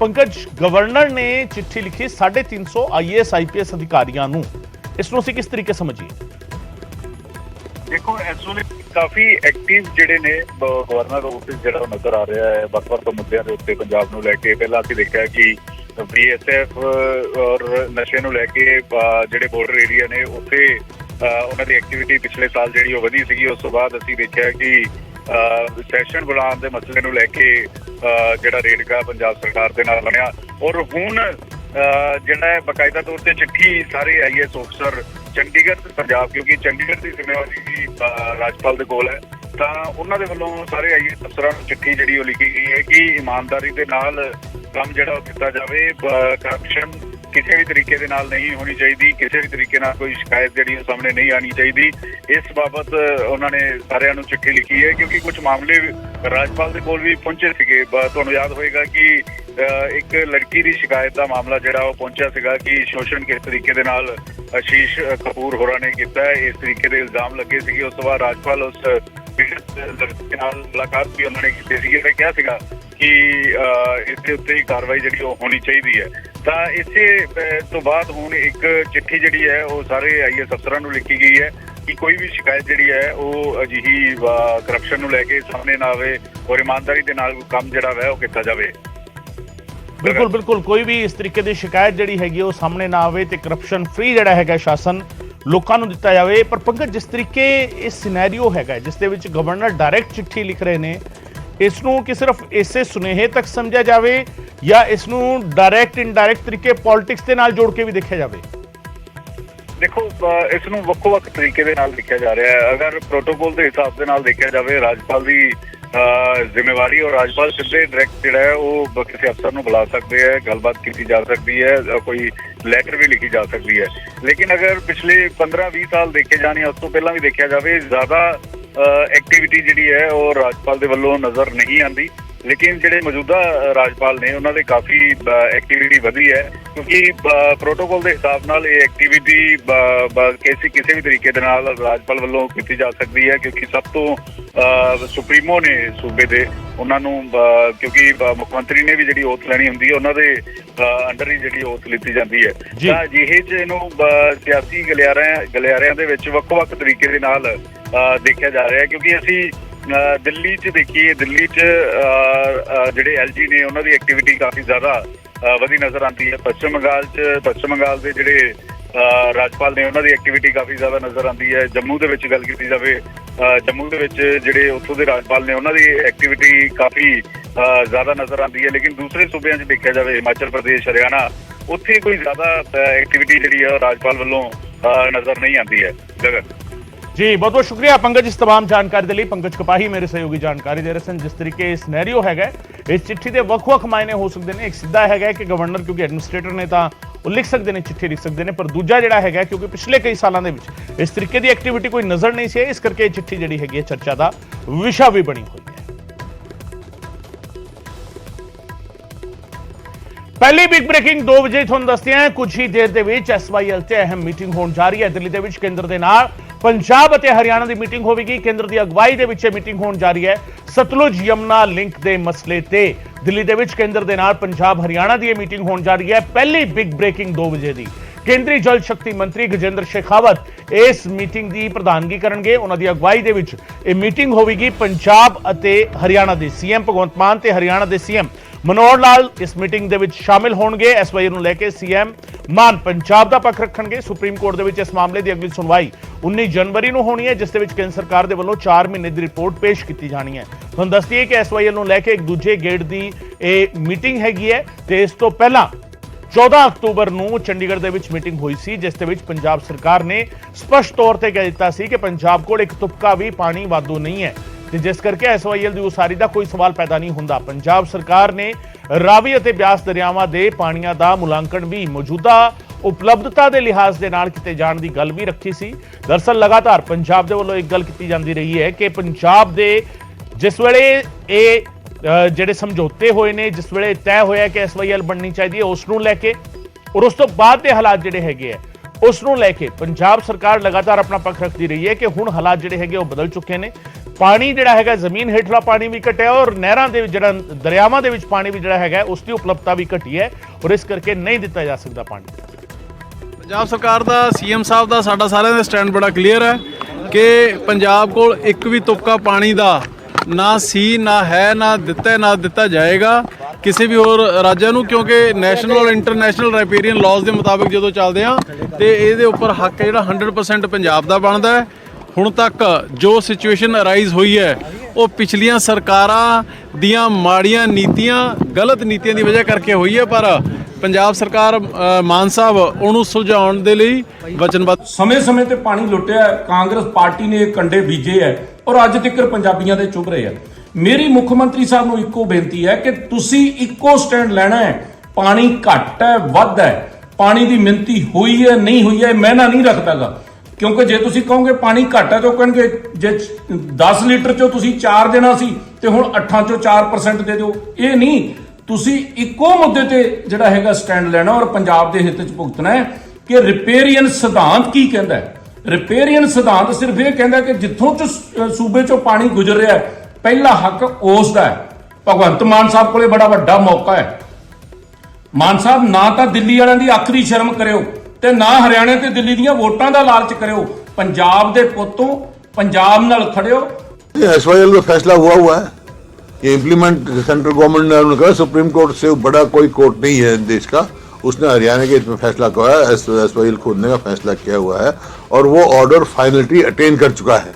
पंकज, गवर्नर ने चिट्ठी लिखी 350 IAS IPS अधिकारियों को, इसको असीं किस तरीके समझिए? देखो इस वे काफी एक्टिव जिहड़े ने गवर्नर ऑफिस जिहड़ा नजर आ रहा है ਵੱਖ-ਵੱਖ ਮੁੱਦਿਆਂ ਦੇ ਉੱਤੇ ਪੰਜਾਬ ਨੂੰ ਲੈ ਕੇ। ਪਹਿਲਾਂ ਅਸੀਂ ਦੇਖਿਆ ਕਿ BSF ਔਰ ਨਸ਼ੇ ਨੂੰ ਲੈ ਕੇ ਜਿਹੜੇ ਬਾਰਡਰ ਏਰੀਆ ਨੇ ਉੱਥੇ ਉਹਨਾਂ ਦੀ ਐਕਟੀਵਿਟੀ ਪਿਛਲੇ ਸਾਲ ਜਿਹੜੀ ਉਹ ਵਧੀ ਸੀਗੀ। ਉਸ ਤੋਂ ਬਾਅਦ ਅਸੀਂ ਦੇਖਿਆ ਕਿ ਸੈਸ਼ਨ ਬੁਲਾਉਣ ਦੇ ਮਸਲੇ ਨੂੰ ਲੈ ਕੇ ਜਿਹੜਾ ਰੇਡਕਾ ਪੰਜਾਬ ਸਰਕਾਰ ਦੇ ਨਾਲ ਬਣਿਆ। ਔਰ ਹੁਣ ਜਿਹੜਾ ਹੈ ਬਕਾਇਦਾ ਤੌਰ ਤੇ ਚਿੱਠੀ ਸਾਰੇ IAS ਅਫਸਰ ਚੰਡੀਗੜ੍ਹ ਤੇ ਪੰਜਾਬ, ਕਿਉਂਕਿ ਚੰਡੀਗੜ੍ਹ ਦੀ ਜ਼ਿੰਮੇਵਾਰੀ ਰਾਜਪਾਲ ਦੇ ਕੋਲ ਹੈ, ਤਾਂ ਉਹਨਾਂ ਦੇ ਵੱਲੋਂ ਸਾਰੇ IAS ਅਫਸਰਾਂ ਨੂੰ ਚਿੱਠੀ ਜਿਹੜੀ ਉਹ ਲਿਖੀ ਗਈ ਹੈ ਕਿ ਇਮਾਨਦਾਰੀ ਦੇ ਨਾਲ ਕੰਮ ਜਿਹੜਾ ਉਹ ਕੀਤਾ ਜਾਵੇ। ਕਰਪਸ਼ਨ ਕਿਸੇ ਵੀ ਤਰੀਕੇ ਦੇ ਨਾਲ ਨਹੀਂ ਹੋਣੀ ਚਾਹੀਦੀ, ਕਿਸੇ ਵੀ ਤਰੀਕੇ ਨਾਲ ਕੋਈ ਸ਼ਿਕਾਇਤ ਜਿਹੜੀ ਉਹ ਸਾਹਮਣੇ ਨਹੀਂ ਆਣੀ ਚਾਹੀਦੀ। ਇਸ ਬਾਬਤ ਉਹਨਾਂ ਨੇ ਸਾਰਿਆਂ ਨੂੰ ਚਿੱਠੀ ਲਿਖੀ ਹੈ, ਕਿਉਂਕਿ ਕੁਝ ਮਾਮਲੇ ਰਾਜਪਾਲ ਦੇ ਕੋਲ ਵੀ ਪਹੁੰਚੇ ਸੀਗੇ। ਤੁਹਾਨੂੰ ਯਾਦ ਹੋਏਗਾ ਕਿ ਇੱਕ ਲੜਕੀ ਦੀ ਸ਼ਿਕਾਇਤ ਦਾ ਮਾਮਲਾ ਜਿਹੜਾ ਉਹ ਪਹੁੰਚਿਆ ਸੀਗਾ ਕਿ ਸ਼ੋਸ਼ਣ ਕਿਸ ਤਰੀਕੇ ਦੇ ਨਾਲ ਆਸ਼ੀਸ਼ ਕਪੂਰ ਹੋਰਾਂ ਨੇ ਕੀਤਾ ਹੈ, ਇਸ ਤਰੀਕੇ ਦੇ ਇਲਜ਼ਾਮ ਲੱਗੇ ਸੀਗੇ। ਉਸ ਤੋਂ ਬਾਅਦ ਰਾਜਪਾਲ ਉਸ ਲੜਕੀ ਨਾਲ ਮੁਲਾਕਾਤ ਵੀ ਉਹਨਾਂ ਨੇ ਕੀਤੀ ਸੀਗੀ ਤੇ ਕਿਹਾ ਸੀਗਾ ਕਿ ਇਸਦੇ ਉੱਤੇ ਹੀ ਕਾਰਵਾਈ ਜਿਹੜੀ ਉਹ ਹੋਣੀ ਚਾਹੀਦੀ ਹੈ। ਤਾਂ ਇਸੇ ਤੋਂ ਬਾਅਦ ਹੁਣ ਇੱਕ ਚਿੱਠੀ ਜਿਹੜੀ ਹੈ ਉਹ ਸਾਰੇ IAS ਅਫਸਰਾਂ ਨੂੰ ਲਿਖੀ ਗਈ ਹੈ ਕਿ ਕੋਈ ਵੀ ਸ਼ਿਕਾਇਤ ਜਿਹੜੀ ਹੈ ਉਹ ਅਜਿਹੀ ਕਰਪਸ਼ਨ ਨੂੰ ਲੈ ਕੇ ਸਾਹਮਣੇ ਨਾ ਆਵੇ ਔਰ ਇਮਾਨਦਾਰੀ ਦੇ ਨਾਲ ਕੰਮ ਜਿਹੜਾ ਹੈ ਉਹ ਕੀਤਾ ਜਾਵੇ। बिल्कुल बिल्कुल कोई भी इस तरीके की शिकायत जिहड़ी हैगी वो सामने ना आवे ते करप्शन फ्री जिहड़ा हैगा शासन लोकां नूं दिता जावे। पर पंकज, जिस तरीके इस सिनेरियो हैगा जिस दे विच गवर्नर डायरैक्ट चिट्ठी लिख रहे ने, ਇਸ ਨੂੰ ਕਿ ਸਿਰਫ ਇਸੇ ਸੁਨੇਹੇ ਤੱਕ ਸਮਝਿਆ ਜਾਵੇ ਜਾਂ ਇਸ ਨੂੰ ਡਾਇਰੈਕਟ ਇਨਡਾਇਰੈਕਟ ਤਰੀਕੇ ਪੋਲਿਟਿਕਸ ਦੇ ਨਾਲ ਜੋੜ ਕੇ ਵੀ ਦੇਖਿਆ ਜਾਵੇ? ਦੇਖੋ, ਇਸ ਨੂੰ ਵੱਖੋ-ਵੱਖ ਤਰੀਕੇ ਦੇ ਨਾਲ ਦੇਖਿਆ ਜਾ ਰਿਹਾ ਹੈ। ਅਗਰ ਪ੍ਰੋਟੋਕੋਲ ਦੇ ਹਿਸਾਬ ਦੇ ਨਾਲ ਦੇਖਿਆ ਜਾਵੇ, ਰਾਜਪਾਲ ਦੀ ਜ਼ਿੰਮੇਵਾਰੀ ਔਰ ਰਾਜਪਾਲ ਸਿੱਧੇ ਡਾਇਰੈਕਟ ਜਿਹੜਾ ਹੈ ਉਹ ਕਿਸੇ ਅਫਸਰ ਨੂੰ ਬੁਲਾ ਸਕਦੇ ਹੈ, ਗੱਲਬਾਤ ਕੀਤੀ ਜਾ ਸਕਦੀ ਹੈ, ਕੋਈ ਲੈਟਰ ਵੀ ਲਿਖੀ ਜਾ ਸਕਦੀ ਹੈ। ਲੇਕਿਨ ਅਗਰ ਪਿਛਲੇ 15-20 ਸਾਲ ਦੇਖੇ ਜਾਣ ਜਾਂ ਉਸ ਤੋਂ ਪਹਿਲਾਂ ਵੀ ਦੇਖਿਆ ਜਾਵੇ, ਜ਼ਿਆਦਾ ਐਕਟੀਵਿਟੀ ਜਿਹੜੀ ਹੈ ਉਹ ਰਾਜਪਾਲ ਦੇ ਵੱਲੋਂ ਨਜ਼ਰ ਨਹੀਂ ਆਉਂਦੀ। ਲੇਕਿਨ ਜਿਹੜੇ ਮੌਜੂਦਾ ਰਾਜਪਾਲ ਨੇ ਉਹਨਾਂ ਦੇ ਕਾਫੀ ਐਕਟੀਵਿਟੀ ਵਧੀ ਹੈ, ਕਿਉਂਕਿ ਪ੍ਰੋਟੋਕੋਲ ਦੇ ਹਿਸਾਬ ਨਾਲ ਇਹ ਐਕਟੀਵਿਟੀ ਕਿਸੇ ਵੀ ਤਰੀਕੇ ਦੇ ਨਾਲ ਰਾਜਪਾਲ ਵੱਲੋਂ ਕੀਤੀ ਜਾ ਸਕਦੀ ਹੈ, ਕਿਉਂਕਿ ਸਭ ਤੋਂ ਸੁਪਰੀਮੋ ਨੇ ਸੂਬੇ ਦੇ, ਉਹਨਾਂ ਨੂੰ ਕਿਉਂਕਿ ਮੁੱਖ ਮੰਤਰੀ ਨੇ ਵੀ ਜਿਹੜੀ ਓਥ ਲੈਣੀ ਹੁੰਦੀ ਹੈ, ਉਹਨਾਂ ਦੇ ਅੰਡਰ ਹੀ ਜਿਹੜੀ ਓਥ ਲਿੱਤੀ ਜਾਂਦੀ ਹੈ। ਤਾਂ ਅਜਿਹੇ 'ਚ ਇਹਨੂੰ ਸਿਆਸੀ ਗਲਿਆਰਿਆਂ ਦੇ ਵਿੱਚ ਵੱਖ-ਵੱਖ ਤਰੀਕੇ ਦੇ ਨਾਲ ਦੇਖਿਆ ਜਾ ਰਿਹਾ ਹੈ, ਕਿਉਂਕਿ ਅਸੀਂ ਦਿੱਲੀ 'ਚ ਦੇਖੀਏ, ਦਿੱਲੀ 'ਚ ਜਿਹੜੇ LG ਨੇ ਉਹਨਾਂ ਦੀ ਐਕਟੀਵਿਟੀ ਕਾਫੀ ਜ਼ਿਆਦਾ ਵਧੀ ਨਜ਼ਰ ਆਉਂਦੀ ਹੈ। ਪੱਛਮ ਬੰਗਾਲ ਦੇ ਜਿਹੜੇ ਰਾਜਪਾਲ ਨੇ ਉਹਨਾਂ ਦੀ ਐਕਟੀਵਿਟੀ ਕਾਫੀ ਜ਼ਿਆਦਾ ਨਜ਼ਰ ਆਉਂਦੀ ਹੈ। ਜੰਮੂ ਦੇ ਵਿੱਚ ਗੱਲ ਕੀਤੀ ਜਾਵੇ, ਜੰਮੂ ਦੇ ਵਿੱਚ ਜਿਹੜੇ ਉੱਥੋਂ ਦੇ ਰਾਜਪਾਲ ਨੇ ਉਹਨਾਂ ਦੀ ਐਕਟੀਵਿਟੀ ਕਾਫੀ ਜ਼ਿਆਦਾ ਨਜ਼ਰ ਆਉਂਦੀ ਹੈ। ਲੇਕਿਨ ਦੂਸਰੇ ਸੂਬਿਆਂ 'ਚ ਦੇਖਿਆ ਜਾਵੇ, ਹਿਮਾਚਲ ਪ੍ਰਦੇਸ਼, ਹਰਿਆਣਾ, ਉੱਥੇ ਕੋਈ ਜ਼ਿਆਦਾ ਐਕਟੀਵਿਟੀ ਜਿਹੜੀ ਹੈ ਰਾਜਪਾਲ ਵੱਲੋਂ ਨਜ਼ਰ ਨਹੀਂ ਆਉਂਦੀ ਹੈ। ਗਗਨ जी, बहुत बहुत शुक्रिया पंकज इस तमाम जानकारी के लिए। पंकज कपाही मेरे सहयोगी जानकारी दे रहे हैं। जिस तरीके सिनेरियो है इस चिट्ठी के ਵੱਖ-ਵੱਖ मायने हो सकते हैं। एक सीधा है कि गवर्नर क्योंकि एडमिनिस्ट्रेटर ने तो लिख सकते हैं, चिट्ठी लिख सकते हैं, पर दूजा जिहड़ा है क्योंकि पिछले कई सालों के इस तरीके की एक्टिविटी कोई नज़र नहीं सी, इस करके चिट्ठी जिहड़ी है चर्चा का विषय भी बनी हुई है। पहली बिग ब्रेकिंग 2 ਵਜੇ ਤੁਹਾਨੂੰ ਦੱਸਦੇ ਹਾਂ। ਕੁਝ ਹੀ ਦੇਰ ਦੇ ਵਿੱਚ SYL ਤੇ ਅਹਿਮ ਮੀਟਿੰਗ ਹੋਣ ਜਾ ਰਹੀ ਹੈ। ਦਿੱਲੀ ਦੇ ਵਿੱਚ ਕੇਂਦਰ ਦੇ ਨਾਲ ਪੰਜਾਬ ਅਤੇ ਹਰਿਆਣਾ ਦੀ ਮੀਟਿੰਗ ਹੋਵੇਗੀ। ਕੇਂਦਰ ਦੀ ਅਗਵਾਈ ਦੇ ਵਿੱਚ ਇਹ ਮੀਟਿੰਗ ਹੋਣ ਜਾ ਰਹੀ ਹੈ। ਸਤਲੁਜ ਯਮਨਾ ਲਿੰਕ ਦੇ ਮਸਲੇ ਤੇ ਦਿੱਲੀ ਦੇ ਵਿੱਚ ਕੇਂਦਰ ਦੇ ਨਾਲ ਪੰਜਾਬ ਹਰਿਆਣਾ ਦੀ ਇਹ ਮੀਟਿੰਗ ਹੋਣ ਜਾ ਰਹੀ ਹੈ। ਪਹਿਲੀ ਬਿਗ ਬ੍ਰੇਕਿੰਗ 2 ਵਜੇ ਦੀ। ਕੇਂਦਰੀ ਜਲ ਸ਼ਕਤੀ ਮੰਤਰੀ ਗਜੇਂਦਰ ਸ਼ੇਖਾਵਤ ਇਸ ਮੀਟਿੰਗ ਦੀ ਪ੍ਰਧਾਨਗੀ ਕਰਨਗੇ। ਉਹਨਾਂ ਦੀ ਅਗਵਾਈ ਦੇ ਵਿੱਚ ਇਹ ਮੀਟਿੰਗ ਹੋਵੇਗੀ। ਪੰਜਾਬ ਅਤੇ ਹਰਿਆਣਾ ਦੇ CM ਭਗਵੰਤ ਮਾਨ ਤੇ ਹਰਿਆਣਾ ਦੇ CM मनोहर लाल इस मीटिंग दे विच शामिल होणगे। SYL ਨੂੰ ਲੈ ਕੇ CM ਮਾਨ ਪੰਜਾਬ ਦਾ ਪੱਖ ਰੱਖਣਗੇ। ਸੁਪਰੀਮ ਕੋਰਟ ਦੇ ਵਿੱਚ ਇਸ ਮਾਮਲੇ ਦੀ ਅਗਲੀ ਸੁਣਵਾਈ 19 ਜਨਵਰੀ ਨੂੰ ਹੋਣੀ ਹੈ, ਜਿਸ ਦੇ ਵਿੱਚ ਕੇਂਦਰ ਸਰਕਾਰ ਦੇ ਵੱਲੋਂ 4 ਮਹੀਨੇ ਦੀ ਰਿਪੋਰਟ ਪੇਸ਼ ਕੀਤੀ ਜਾਣੀ ਹੈ। ਤੁਹਾਨੂੰ ਦੱਸ ਦਈਏ ਕਿ SYL ਨੂੰ ਲੈ ਕੇ ਇੱਕ ਦੂਜੇ ਗੇੜ ਦੀ ਇਹ ਮੀਟਿੰਗ ਹੈਗੀ ਹੈ ਤੇ ਇਸ ਤੋਂ ਪਹਿਲਾਂ 14 ਅਕਤੂਬਰ ਨੂੰ ਚੰਡੀਗੜ੍ਹ ਦੇ ਵਿੱਚ ਮੀਟਿੰਗ ਹੋਈ ਸੀ, ਜਿਸ ਦੇ ਵਿੱਚ ਪੰਜਾਬ ਸਰਕਾਰ ਨੇ ਸਪਸ਼ਟ ਤੌਰ ਤੇ ਕਹਿ ਦਿੱਤਾ ਸੀ ਕਿ ਪੰਜਾਬ ਕੋਲ ਇੱਕ ਤੁਪਕਾ ਵੀ ਪਾਣੀ ਵਾਧੂ ਨਹੀਂ ਹੈ, ਤੇ ਜਿਸ ਕਰਕੇ SYL ਦੀ ਉਸਾਰੀ ਦਾ ਕੋਈ ਸਵਾਲ ਪੈਦਾ ਨਹੀਂ ਹੁੰਦਾ। ਪੰਜਾਬ ਸਰਕਾਰ ਨੇ ਰਾਵੀ ਅਤੇ ਬਿਆਸ ਦਰਿਆਵਾਂ ਦੇ ਪਾਣੀਆਂ ਦਾ ਮੁਲਾਂਕਣ ਵੀ ਮੌਜੂਦਾ ਉਪਲਬਧਤਾ ਦੇ ਲਿਹਾਜ਼ ਦੇ ਨਾਲ ਕੀਤੇ ਜਾਣ ਦੀ ਗੱਲ ਵੀ ਰੱਖੀ ਸੀ। ਦਰਅਸਲ ਲਗਾਤਾਰ ਪੰਜਾਬ ਦੇ ਵੱਲੋਂ ਇੱਕ ਗੱਲ ਕੀਤੀ ਜਾਂਦੀ ਰਹੀ ਹੈ ਕਿ ਪੰਜਾਬ ਦੇ ਜਿਸ ਵੇਲੇ ਇਹ ਜਿਹੜੇ ਸਮਝੌਤੇ ਹੋਏ ਨੇ, ਜਿਸ ਵੇਲੇ ਤੈਅ ਹੋਇਆ ਕਿ SYL ਬਣਨੀ ਚਾਹੀਦੀ ਹੈ, ਉਸ ਨੂੰ ਲੈ ਕੇ ਔਰ ਉਸ ਤੋਂ ਬਾਅਦ ਦੇ ਹਾਲਾਤ ਜਿਹੜੇ ਹੈਗੇ ਆ ਉਸ ਨੂੰ ਲੈ ਕੇ ਪੰਜਾਬ ਸਰਕਾਰ ਲਗਾਤਾਰ ਆਪਣਾ ਪੱਖ ਰੱਖਦੀ ਰਹੀ ਹੈ ਕਿ ਹੁਣ ਹਾਲਾਤ ਜਿਹੜੇ ਹੈਗੇ ਉਹ ਬਦਲ ਚੁੱਕੇ ਨੇ। ਪਾਣੀ ਜਿਹੜਾ ਹੈਗਾ ਜ਼ਮੀਨ ਹੇਠਲਾ ਪਾਣੀ ਵੀ ਘਟਿਆ ਔਰ ਨਹਿਰਾਂ ਦੇ ਜਿਹੜਾ ਦਰਿਆਵਾਂ ਦੇ ਵਿੱਚ ਪਾਣੀ ਵੀ ਜਿਹੜਾ ਹੈਗਾ ਉਸ ਦੀ ਉਪਲਬਧਤਾ ਵੀ ਘਟੀ ਹੈ ਔਰ ਇਸ ਕਰਕੇ ਨਹੀਂ ਦਿੱਤਾ ਜਾ ਸਕਦਾ ਪਾਣੀ। ਪੰਜਾਬ ਸਰਕਾਰ ਦਾ CM ਸਾਹਿਬ ਦਾ ਸਾਡਾ ਸਾਰਿਆਂ ਦਾ ਸਟੈਂਡ ਬੜਾ ਕਲੀਅਰ ਹੈ ਕਿ ਪੰਜਾਬ ਕੋਲ ਇੱਕ ਵੀ ਤੁਪਕਾ ਪਾਣੀ ਦਾ ਨਾ ਸੀ, ਨਾ ਹੈ, ਨਾ ਦਿੱਤਾ ਜਾਏਗਾ ਕਿਸੇ ਵੀ ਹੋਰ ਰਾਜਾਂ ਨੂੰ, ਕਿਉਂਕਿ ਨੈਸ਼ਨਲ ਔਰ ਇੰਟਰਨੈਸ਼ਨਲ ਰਾਈਪੇਰੀਅਨ ਲਾਜ਼ ਦੇ ਮੁਤਾਬਿਕ ਜਦੋਂ ਚੱਲਦੇ ਆ ਤੇ ਇਹਦੇ ਉੱਪਰ ਹੱਕ ਜਿਹੜਾ 100% ਪੰਜਾਬ ਦਾ ਬਣਦਾ ਹੈ। ਹੁਣ ਤੱਕ ਜੋ ਸਿਚੁਏਸ਼ਨ ਅਰਾਈਜ਼ ਹੋਈ ਹੈ ਉਹ ਪਿਛਲੀਆਂ ਸਰਕਾਰਾਂ ਦੀਆਂ ਮਾੜੀਆਂ ਨੀਤੀਆਂ, ਗਲਤ ਨੀਤੀਆਂ ਦੀ ਵਜ੍ਹਾ ਕਰਕੇ ਹੋਈ ਹੈ, ਪਰ ਪੰਜਾਬ ਸਰਕਾਰ ਮਾਨ ਸਾਹਿਬ ਉਹਨੂੰ ਸੁਲਝਾਉਣ ਦੇ ਲਈ ਵਚਨਬੱਧ। ਸਮੇਂ-ਸਮੇਂ ਤੇ ਪਾਣੀ ਲੁੱਟਿਆ, ਕਾਂਗਰਸ ਪਾਰਟੀ ਨੇ ਕੰਡੇ ਬੀਜੇ ਹੈ ਔਰ ਅੱਜ ਤੱਕ ਪੰਜਾਬੀਆਂ ਦੇ ਚੁੱਭ ਰਹੇ ਆ। ਮੇਰੀ ਮੁੱਖ ਮੰਤਰੀ ਸਾਹਿਬ ਨੂੰ ਇੱਕੋ ਬੇਨਤੀ ਹੈ ਕਿ ਤੁਸੀਂ ਇੱਕੋ ਸਟੈਂਡ ਲੈਣਾ ਹੈ। ਪਾਣੀ ਘੱਟ ਹੈ, ਵੱਧ ਹੈ, ਪਾਣੀ ਦੀ ਮਿਣਤੀ ਹੋਈ ਹੈ, ਨਹੀਂ ਹੋਈ ਹੈ, ਮੈਂ ਨਹੀਂ ਰੱਖਦਾਗਾ, ਕਿਉਂਕਿ ਜੇ ਤੁਸੀਂ ਕਹੋਗੇ ਪਾਣੀ ਘੱਟ ਹੈ ਤਾਂ ਉਹ ਕਹਿਣਗੇ ਜੇ 10 ਲੀਟਰ ਚੋਂ ਤੁਸੀਂ 4 ਦੇਣਾ ਸੀ ਤੇ ਹੁਣ 8 ਚੋਂ 4% ਦੇ ਦਿਓ। ਇਹ ਨਹੀਂ, ਤੁਸੀਂ ਇੱਕੋ ਮੁੱਦੇ ਤੇ ਜਿਹੜਾ ਹੈਗਾ ਸਟੈਂਡ ਲੈਣਾ ਔਰ ਪੰਜਾਬ ਦੇ ਹਿੱਤ 'ਚ ਭੁਗਤਣਾ ਹੈ ਕਿ ਰਿਪੇਰੀਅਨ ਸਿਧਾਂਤ ਕੀ ਕਹਿੰਦਾ ਹੈ। ਰਿਪੇਰੀਅਨ ਸਿਧਾਂਤ ਸਿਰਫ ਇਹ ਕਹਿੰਦਾ ਕਿ ਜਿੱਥੋਂ ਸੂਬੇ ਚੋਂ ਪਾਣੀ ਗੁਜ਼ਰ ਰਿਹਾ ਪਹਿਲਾ ਹੱਕ ਉਸ ਦਾ ਹੈ। ਭਗਵੰਤ ਮਾਨ ਸਾਹਿਬ ਕੋਲੇ ਬੜਾ ਵੱਡਾ ਮੌਕਾ ਹੈ। ਮਾਨ ਸਾਹਿਬ ਨਾ ਤਾਂ ਦਿੱਲੀ ਵਾਲਿਆਂ ਦੀ ਆਖਰੀ ਸ਼ਰਮ ਕਰਿਓ ਤੇ ਨਾ ਹਰਿਆਣਾ ਤੇ ਦਿੱਲੀ ਦੀਆਂ ਵੋਟਾਂ ਦਾ ਲਾਲਚ ਕਰਿਓ। ਪੰਜਾਬ ਦੇ ਪੁੱਤੋਂ ਪੰਜਾਬ ਨਾਲ खड़े SYL का फैसला हुआ है कि इम्प्लीमेंट सेंट्रल गवर्नमेंट ने उन्होंने कहा, सुप्रीम कोर्ट से बड़ा कोई कोर्ट नहीं है देश का, उसने हरियाणा के इसमें फैसला किया है, SYL खोदने का फैसला किया हुआ है और वो ऑर्डर फाइनलिटी अटेन कर चुका है।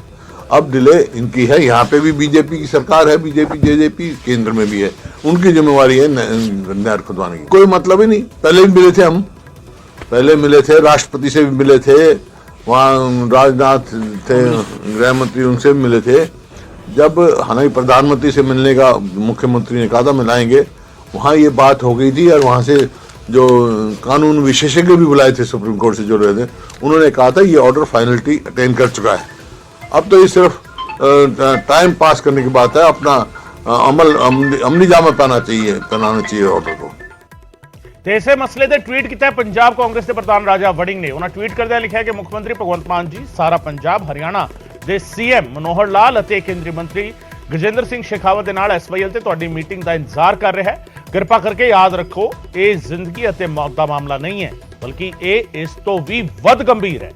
अब डिले इनकी है। यहाँ पे भी बीजेपी की सरकार है, बीजेपी जेजेपी केंद्र में भी है, उनकी जिम्मेवारी है नहर खुदवाने की। कोई मतलब ही नहीं। पहले भी मिले थे हम, पहले मिले थे, राष्ट्रपति से भी मिले थे, वहाँ राजनाथ थे गृह मंत्री, उनसे भी मिले थे। जब हालांकि प्रधानमंत्री से मिलने का मुख्यमंत्री ने कहा था मिलाएंगे, वहाँ ये बात हो गई थी और वहाँ से जो कानून विशेषज्ञ भी बुलाए थे सुप्रीम कोर्ट से जुड़े थे, उन्होंने कहा था ये ऑर्डर फाइनलिटी अटेन कर चुका है। अब तो ये सिर्फ टाइम पास करने की बात है, अपना अमली जामा पहनाना चाहिए ऑर्डर को। ਤੇ ਇਸੇ ਮਸਲੇ ਤੇ ਟਵੀਟ ਕੀਤਾ ਪੰਜਾਬ ਕਾਂਗਰਸ ਦੇ ਪ੍ਰਧਾਨ ਰਾਜਾ ਵੜਿੰਗ ਨੇ। ਉਹਨਾਂ ਟਵੀਟ ਕਰਦਿਆਂ ਲਿਖਿਆ ਕਿ ਮੁੱਖ ਮੰਤਰੀ ਭਗਵੰਤ ਮਾਨ ਜੀ, ਸਾਰਾ ਪੰਜਾਬ, ਹਰਿਆਣਾ ਦੇ ਸੀਐਮ ਮਨੋਹਰ ਲਾਲ ਅਤੇ ਕੇਂਦਰੀ ਮੰਤਰੀ ਗਜੇਂਦਰ ਸਿੰਘ ਸ਼ੇਖਾਵਤ ਦੇ ਨਾਲ ਐਸਵਾਈਐਲ ਤੇ ਤੁਹਾਡੀ ਮੀਟਿੰਗ ਦਾ ਇੰਤਜ਼ਾਰ ਕਰ ਰਿਹਾ ਹੈ। ਕਿਰਪਾ ਕਰਕੇ ਯਾਦ ਰੱਖੋ, ਇਹ ਜ਼ਿੰਦਗੀ ਅਤੇ ਮੌਤ ਦਾ ਮਾਮਲਾ ਨਹੀਂ ਹੈ, ਬਲਕਿ ਇਹ ਇਸ ਤੋਂ ਵੀ ਵੱਧ ਗੰਭੀਰ ਹੈ।